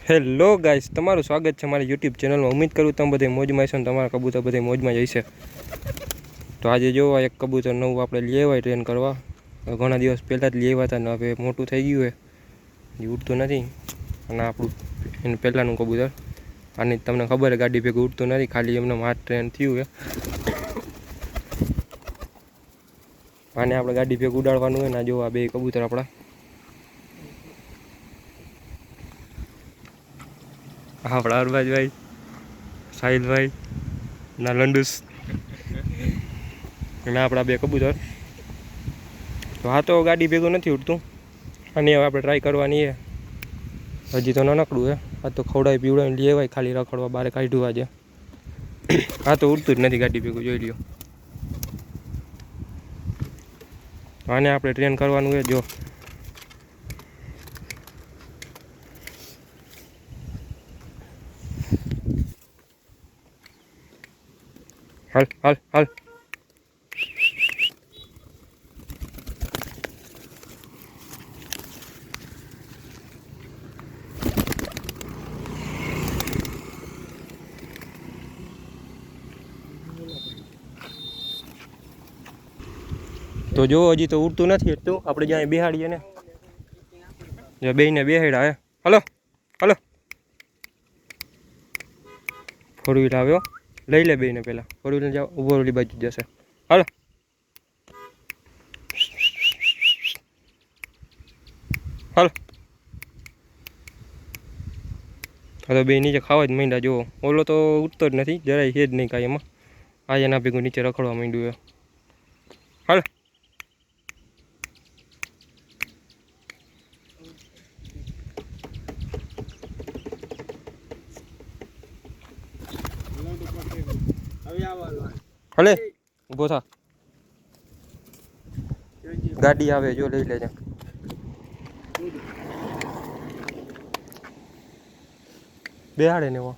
Hello guys, તમારું સ્વાગત છે મારી યુટ્યુબ ચેનલમાં। ઉમ્મીદ કરું તમે બધે મોજમાં હશો ને તમારા કબૂતર બધે મોજમાં જ હશે। તો આજે જોવો એક કબૂતર નવું આપણે લઈ આવ્યા ટ્રેન કરવા। ઘણા દિવસ પહેલાં જ લઈ આવ્યા હતા ને હવે મોટું થઈ ગયું છે, એ ઉડતું નથી। અને આપણું એનું પહેલાંનું કબૂતર આની તમને ખબર છે ગાડી ભેગું ઉડતું નથી, ખાલી એમને હાથ ટ્રેન થયું છે। આને આપણે ગાડી ભેગું ઉડાડવાનું હોય ને, જો આ બે કબૂતર આપણા આપણા અરબાજભાઈ, સાહિલભાઈ ના લંડુસ અને આપણા બે કબૂતર। તો આ તો ગાડી ભેગું નથી ઉડતું, અને હવે આપણે ટ્રાય કરવાની છે। હજી તો નાનકડું છે, આ તો ખવડાવી પીવડાવીને લઈ આવાય, ખાલી રખડવા બહાર કાઢ્યું આજે। આ તો ઉડતું જ નથી ગાડી ભેગું, જોઈ લ્યો। આને આપણે ટ્રેન કરવાનું છે। જો હાલ હાલ હાલ, તો જો હજી તો ઉડતું નથી એટલું, આપણે જ્યાં બેહાડીએ ને જો બેયને બેહાડ્યા હે। હલો હલો, ફોર વ્હીલ આવ્યો, લઈ લે બેયને પહેલાં, ફોર વ્હીલર જાઓ, ઊભો ઓલી બાજુ જશે। હાલો હાલો, હવે બે નીચે ખાવા જ માંડ્યા। જુઓ ઓલો તો ઉઠતો જ નથી, જરાય છે જ નહીં કાંઈ એમાં। આજે ના ભેગું નીચે રખડવા માંડ્યું છે। હાલ, હલે ઊભો થા, ગાડી આવે જો લઈ લેજે। બેહાડે ને એવો।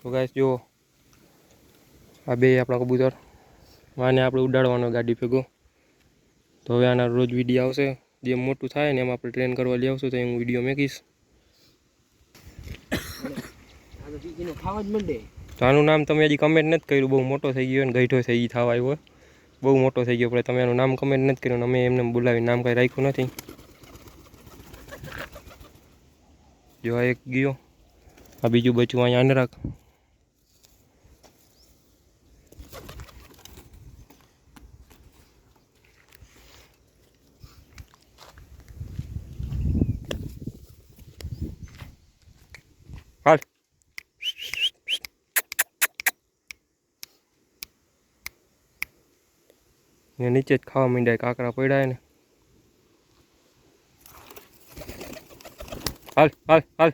તો ગાઈસ જુઓ, આ બે આપણા કબૂતર, આને આપણે ઉડાડવાનો ગાડી ભેગું। તો હવે આના રોજ વિડીયો આવશે, જેમ મોટું થાય ને એમ આપણે ટ્રેન કરવા લઈ આવશું, તો હું વિડીયો મેકીશ। તો આનું નામ તમે હજી કમેન્ટ નથી કર્યું, બહુ મોટો થઈ ગયો ને ગઈઢો થઈ ગઈ થવા આવ્યો, બહુ મોટો થઈ ગયો, પણ તમે એનું નામ કમેન્ટ નથી કર્યું, અમે એમને બોલાવી નામ કાંઈ રાખ્યું નથી। જો આ એક ગયો, આ બીજું બચ્ચું અહીંયા અંદરાક। હાલ, ને નીચે જ ખાવા માંડ્યા, કાંકરા પડ્યા ને। હાલ હાલ હાલ,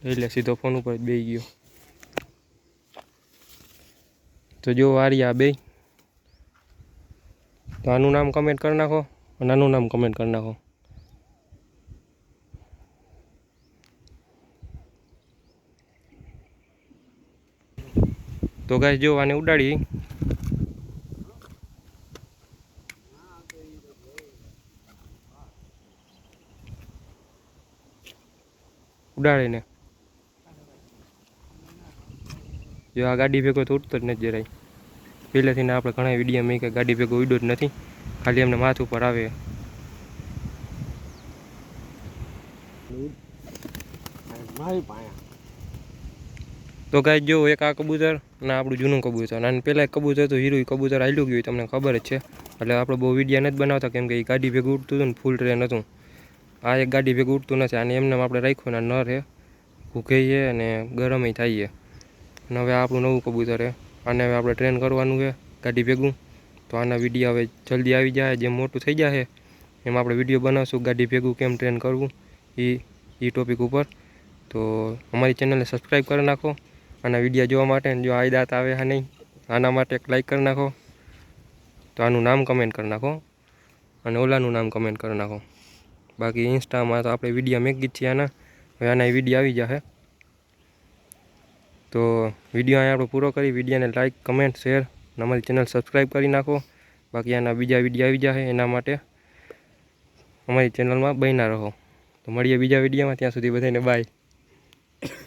એટલે સીધો ફોન ઉપર જ બેસી ગયો। તો જો વારી આ બે, તો આનું નામ કમેન્ટ કરી નાખો અને આનું નામ કમેન્ટ કરી નાખો। તો ગાઈસ જો આને ઉડાડી, ઉડાડીને જો આ ગાડી ભેગો તો ઉઠતો જ નથી જરાય। પહેલેથી ને આપણે ઘણા વિડીયો મેં કે ગાડી ભેગો ઉડ્યો જ નથી, ખાલી એમને માથ ઉપર આવે। તો ગાઈસ જો એક આ કબૂતર ને આપણું જૂનું કબૂતર, અને પહેલાં એક કબૂતર હતું હીરું, કબૂતર હાલ્યું ગયું તમને ખબર જ છે, એટલે આપણે બહુ વિડીયો નથી બનાવતા, કેમ કે એ ગાડી ભેગું ઉડતું હતું ને ફૂલ ટ્રેન હતું। આ એક ગાડી ભેગું ઉડતું નથી, આને એમને આપણે રાખ્યું ને ન રહે, ભૂખે છે અને ગરમય થાય છે। અને હવે આપણું નવું કબૂતર છે, આને હવે આપણે ટ્રેન કરવાનું છે ગાડી ભેગું। તો આના વિડીયો હવે જલ્દી આવી જાય, જેમ મોટું થઈ જાય એમ આપણે વિડીયો બનાવશું ગાડી ભેગું કેમ ટ્રેન કરવું એ ટોપિક ઉપર। તો અમારી ચેનલને સબસ્ક્રાઈબ કરી નાખો, આના વિડીયો જોવા માટે। જો આ દાંત આવે હા નહીં, આના માટે એક લાઈક કરી નાખો, તો આનું નામ કમેન્ટ કરી નાખો, અને ઓલાનું નામ કમેન્ટ કરી નાખો। બાકી ઇન્સ્ટામાં તો આપણે વિડીયો મેકી જ છીએ આના, હવે આના વિડીયો આવી જશે। તો વિડીયો અહીંયા આપણે પૂરો કરી, વિડીયોને લાઈક કમેન્ટ શેર અને અમારી ચેનલ સબસ્ક્રાઈબ કરી નાખો। બાકી આના બીજા વિડીયો આવી જાય એના માટે અમારી ચેનલમાં બન્યા રહો. તો મળીએ બીજા વિડીયોમાં, ત્યાં સુધી બધાને બાય.